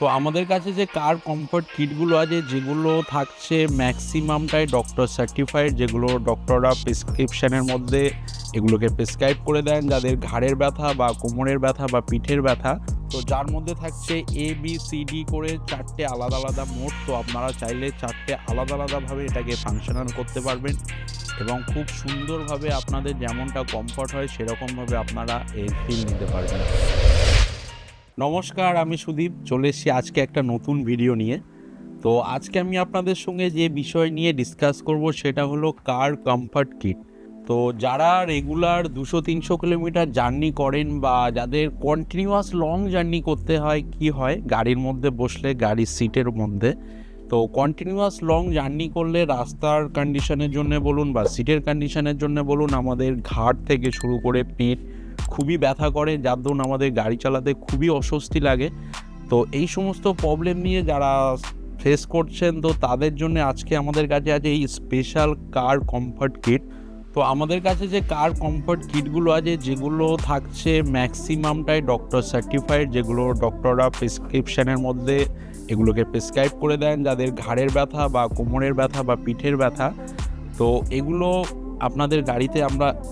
তো আমাদের কাছে যে কার কমফর্ট কিটগুলো আছে যেগুলো থাকছে ম্যাক্সিমামটাই ডক্টর সার্টিফাইড, যেগুলো ডক্টররা প্রেসক্রিপশনের মধ্যে এগুলোকে প্রেসক্রাইব করে দেন যাদের ঘাড়ের ব্যথা বা কোমরের ব্যথা বা পিঠের ব্যথা। তো যার মধ্যে থাকছে ABCD করে 4টে আলাদা আলাদা মোড। তো আপনারা চাইলে 4টে আলাদা আলাদাভাবে এটাকে ফাংশনাল করতে পারবেন এবং খুব সুন্দরভাবে আপনাদের যেমনটা কমফর্ট হয় সেরকমভাবে আপনারা এর ফিল নিতে পারবেন। নমস্কার, আমি সুদীপ চলে এসেছি আজকে একটা নতুন ভিডিও নিয়ে। তো আজকে আমি আপনাদের সঙ্গে যে বিষয় নিয়ে ডিসকাস করব সেটা হলো কার কমফর্ট কিট। তো যারা রেগুলার 200-300 কিলোমিটার জার্নি করেন বা যাদের কন্টিনিউয়াস লং জার্নি করতে হয়, কি হয় গাড়ির মধ্যে বসলে গাড়ির সিটের মধ্যে, তো কন্টিনিউয়াস লং জার্নি করলে রাস্তার কন্ডিশনের জন্য বলুন বা সিটের কন্ডিশনের জন্য বলুন, আমাদের ঘাড় থেকে শুরু করে পিঠ খুবই ব্যথা করে, যার দরুন আমাদের গাড়ি চালাতে খুবই অস্বস্তি লাগে। তো এই সমস্ত প্রবলেম নিয়ে যারা ফেস করছেন, তো তাদের জন্য আজকে আমাদের কাছে আছে এই স্পেশাল কার কমফর্ট কিট। তো আমাদের কাছে যে কার কমফর্ট কিটগুলো আছে যেগুলো থাকছে ম্যাক্সিমামটাই ডক্টর সার্টিফাইড, যেগুলো ডক্টররা প্রেসক্রিপশনের মধ্যে এগুলোকে প্রেসক্রাইব করে দেন যাদের ঘাড়ের ব্যথা বা কোমরের ব্যথা বা পিঠের ব্যথা। তো এগুলো আপনাদের গাড়িতে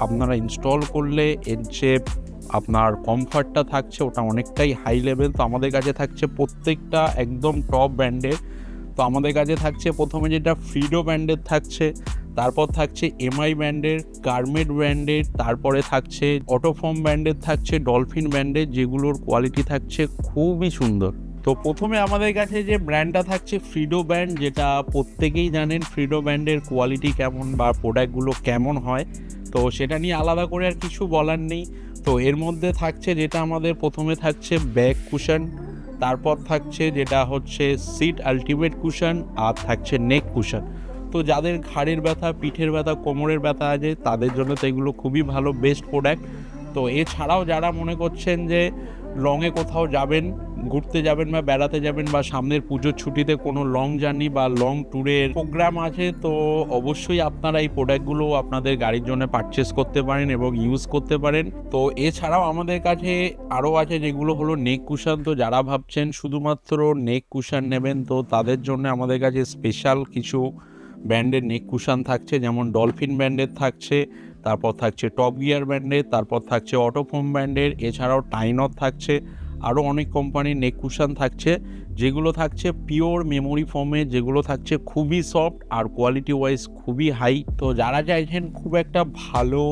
আপনারা ইনস্টল করলে এর যে আপনার কমফর্টটা থাকছে ওটা অনেকটাই হাই লেভেল। তো আমাদের কাছে থাকছে প্রত্যেকটা একদম টপ ব্র্যান্ডের। তো আমাদের কাছে থাকছে প্রথমে যেটা ফ্রিডো ব্র্যান্ডের থাকছে, তারপর থাকছে MI ব্র্যান্ডের, কার্মেট ব্র্যান্ডের, তারপরে থাকছে অটোফর্ম ব্র্যান্ডের, থাকছে ডলফিন ব্র্যান্ডের, যেগুলোর কোয়ালিটি থাকছে খুবই সুন্দর। তো প্রথমে আমাদের কাছে যে ব্র্যান্ডটা থাকছে ফ্রিডো ব্র্যান্ড, যেটা প্রত্যেকেই জানেন ফ্রিডো ব্র্যান্ডের কোয়ালিটি কেমন বা প্রোডাক্টগুলো কেমন হয়, তো সেটা নিয়ে আলাদা করে আর কিছু বলার নেই। তো এর মধ্যে থাকছে যেটা আমাদের প্রথমে থাকছে ব্যাক কুশন, তারপর থাকছে যেটা হচ্ছে সিট আলটিমেট কুশন, আর থাকছে নেক কুশন। তো যাদের ঘাড়ের ব্যথা, পিঠের ব্যথা, কোমরের ব্যথা আছে তাদের জন্য তো এগুলো খুবই ভালো বেস্ট প্রোডাক্ট। তো এছাড়াও যারা মনে করছেন যে লংয়ে কোথাও যাবেন, ঘুরতে যাবেন বা বেড়াতে যাবেন বা সামনের পুজোর ছুটিতে কোনো লং জার্নি বা লং ট্যুরের প্রোগ্রাম আছে, তো অবশ্যই আপনারা এই প্রোডাক্টগুলো আপনাদের গাড়ির জন্য পারচেস করতে পারেন এবং ইউজ করতে পারেন। তো এছাড়াও আমাদের কাছে আরও আছে যেগুলো হলো নেক কুশন। তো যারা ভাবছেন শুধুমাত্র নেক কুশন নেবেন, তো তাদের জন্য আমাদের কাছে স্পেশাল কিছু ব্র্যান্ডের নেক কুশন থাকছে, যেমন ডলফিন ব্র্যান্ডের থাকছে, তারপর থাকছে টপ গিয়ার ব্র্যান্ডের, তারপর থাকছে অটোফোম ব্র্যান্ডের, এছাড়াও টাইনর থাকছে, আরও অনেক কোম্পানির নেক কুশন থাকছে, যেগুলো থাকছে পিওর মেমোরি ফোমে, যেগুলো থাকছে খুবই সফট আর কোয়ালিটি ওয়াইজ খুবই হাই। তো যারা চাইছেন খুব একটা ভালো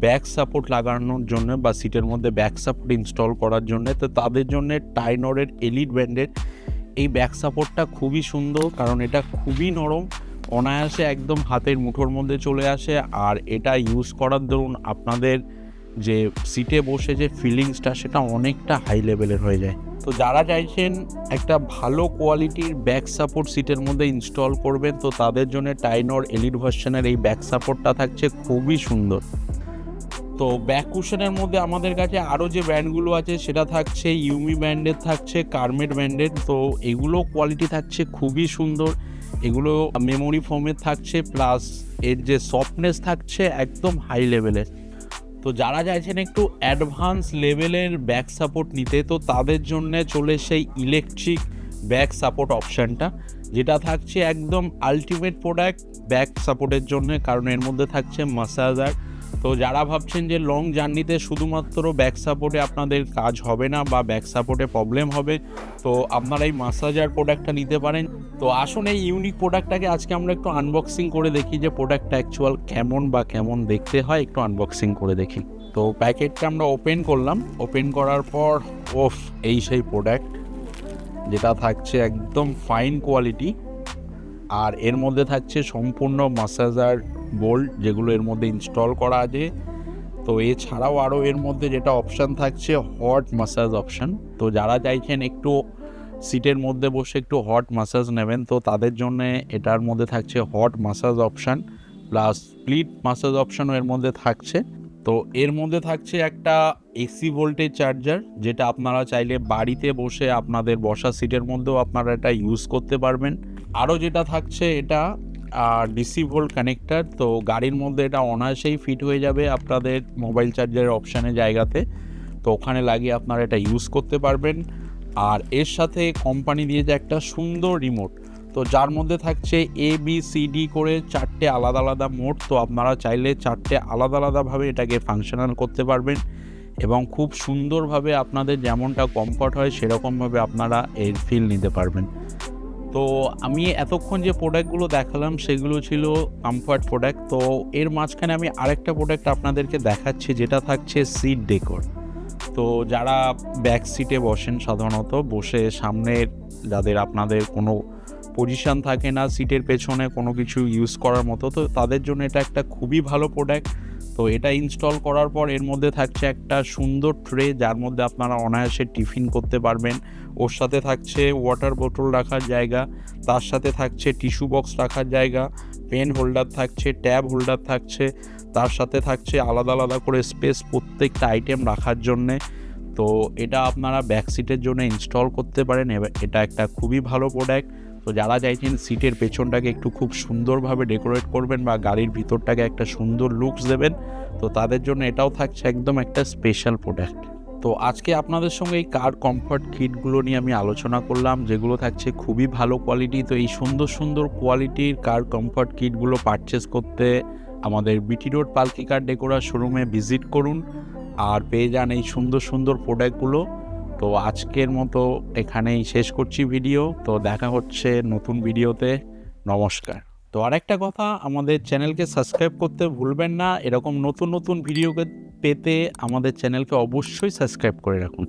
ব্যাক সাপোর্ট লাগানোর জন্য বা সিটের মধ্যে ব্যাক সাপোর্ট ইনস্টল করার জন্য, তো তাদের জন্য টাইনরের এলিট ব্র্যান্ডের এই ব্যাক সাপোর্টটা খুবই সুন্দর, কারণ এটা খুবই নরম, অনায়াসে একদম হাতের মুঠোর মধ্যে চলে আসে। আর এটা ইউজ করার দরুন আপনাদের যে সিটে বসে যে ফিলিংসটা সেটা অনেকটা হাই লেভেলের হয়ে যায়। তো যারা চাইছেন একটা ভালো কোয়ালিটির ব্যাক সাপোর্ট সিটের মধ্যে ইনস্টল করবেন, তো তাদের জন্য টাইনর এলিট ভার্সনের এই ব্যাক সাপোর্টটা থাকছে খুবই সুন্দর। তো ব্যাক কুশনের মধ্যে আমাদের কাছে আরও যে ব্র্যান্ডগুলো আছে সেটা থাকছে ইউমি ব্র্যান্ডের, থাকছে কার্মেট ব্র্যান্ডের। তো এগুলো কোয়ালিটি থাকছে খুবই সুন্দর, এগুলো মেমোরি ফোমের থাকছে, প্লাস এর যে সফটনেস থাকছে একদম হাই লেভেলের। তো যারা চাইছেন একটু অ্যাডভান্স লেভেলের ব্যাক সাপোর্ট নিতে, তো তাদের জন্য চলে সেই ইলেকট্রিক ব্যাক সাপোর্ট অপশানটা, যেটা থাকছে একদম আলটিমেট প্রোডাক্ট ব্যাক সাপোর্টের জন্য, কারণ এর মধ্যে থাকছে মাসাজার। তো যারা ভাবছেন যে লং জার্নিতে শুধুমাত্র ব্যাক সাপোর্টে আপনাদের কাজ হবে না বা ব্যাক সাপোর্টে প্রবলেম হবে, তো আপনারা এই মাসাজার প্রোডাক্টটা নিতে পারেন। তো আসুন এই ইউনিক প্রোডাক্টটাকে আজকে আমরা একটু আনবক্সিং করে দেখি যে প্রোডাক্টটা অ্যাকচুয়াল কেমন বা কেমন দেখতে হয়, একটু আনবক্সিং করে দেখি। তো প্যাকেটটা আমরা ওপেন করলাম, ওপেন করার পর এই সেই প্রোডাক্ট, যেটা থাকছে একদম ফাইন কোয়ালিটি, আর এর মধ্যে থাকছে সম্পূর্ণ মাসাজার বোল্ট, যেগুলো এর মধ্যে ইনস্টল করা আছে। তো এছাড়াও আরও এর মধ্যে যেটা অপশান থাকছে হট মাসাজ অপশান। তো যারা চাইছেন একটু সিটের মধ্যে বসে একটু হট মাসাজ নেবেন, তো তাদের জন্য এটার মধ্যে থাকছে hot massage option, plus split massage অপশানও এর মধ্যে থাকছে। তো এর মধ্যে থাকছে একটা AC ভোল্টেজ চার্জার, যেটা আপনারা চাইলে বাড়িতে বসে আপনাদের বসা সিটের মধ্যেও আপনারা এটা ইউজ করতে পারবেন। আরও যেটা থাকছে এটা DC ভোল্ট কানেক্টার। তো গাড়ির মধ্যে এটা অনায়াসেই ফিট হয়ে যাবে আপনাদের মোবাইল চার্জারের অপশানের জায়গাতে, তো ওখানে লাগিয়ে আপনারা এটা ইউজ করতে পারবেন। আর এর সাথে কোম্পানি দিয়েছে একটা সুন্দর রিমোট, তো যার মধ্যে থাকছে ABCD করে 4টে আলাদা আলাদা মোড। তো আপনারা চাইলে 4টে আলাদা আলাদাভাবে এটাকে ফাংশনাল করতে পারবেন এবং খুব সুন্দরভাবে আপনাদের যেমনটা কমফর্ট হয় সেরকমভাবে আপনারা এর ফিল নিতে পারবেন। তো আমি এতক্ষণ যে প্রোডাক্টগুলো দেখালাম সেগুলো ছিল কমফর্ট প্রোডাক্ট। তো এর মাঝখানে আমি আরেকটা প্রোডাক্ট আপনাদেরকে দেখাচ্ছি, যেটা থাকছে সিট ডেকোর। তো যারা ব্যাক সিটে বসেন, সাধারণত বসে সামনের যাদের আপনাদের কোনো পজিশান থাকে না সিটের পেছনে কোনো কিছু ইউজ করার মতো, তো তাদের জন্য এটা একটা খুবই ভালো প্রোডাক্ট। তো এটা ইনস্টল করার পর এর মধ্যে থাকছে একটা সুন্দর ট্রে, যার মধ্যে আপনারা অনায়াসে টিফিন করতে পারবেন। ওর সাথে থাকছে ওয়াটার বোতল রাখার জায়গা, তার সাথে থাকছে টিস্যু বক্স রাখার জায়গা, পেন হোল্ডার থাকছে, ট্যাব হোল্ডার থাকছে, তার সাথে থাকছে আলাদা আলাদা করে স্পেস প্রত্যেকটা আইটেম রাখার জন্যে। তো এটা আপনারা ব্যাক সিটের জন্য ইনস্টল করতে পারেন। এটা একটা খুবই ভালো প্রোডাক্ট। তো যারা চাইছেন সিটের পেছনটাকে একটু খুব সুন্দরভাবে ডেকোরেট করবেন বা গাড়ির ভিতরটাকে একটা সুন্দর লুকস দেবেন, তো তাদের জন্য এটাও থাকছে একদম একটা স্পেশাল প্রোডাক্ট। তো আজকে আপনাদের সঙ্গে এই কার কমফর্ট কিটগুলো নিয়ে আমি আলোচনা করলাম, যেগুলো থাকছে খুবই ভালো কোয়ালিটি। তো এই সুন্দর সুন্দর কোয়ালিটির কার কমফর্ট কিটগুলো পারচেস করতে আমাদের বিটি রোড পালকি কার ডেকোরা শোরুমে ভিজিট করুন আর পেয়ে যান এই সুন্দর সুন্দর প্রোডাক্টগুলো। তো আজকের মতো এখানেই শেষ করছি ভিডিও। তো দেখা হচ্ছে নতুন ভিডিওতে। নমস্কার। তো আরেকটা কথা, আমাদের চ্যানেলকে সাবস্ক্রাইব করতে ভুলবেন না। এরকম নতুন নতুন ভিডিও পেতে আমাদের চ্যানেলকে অবশ্যই সাবস্ক্রাইব করে রাখুন।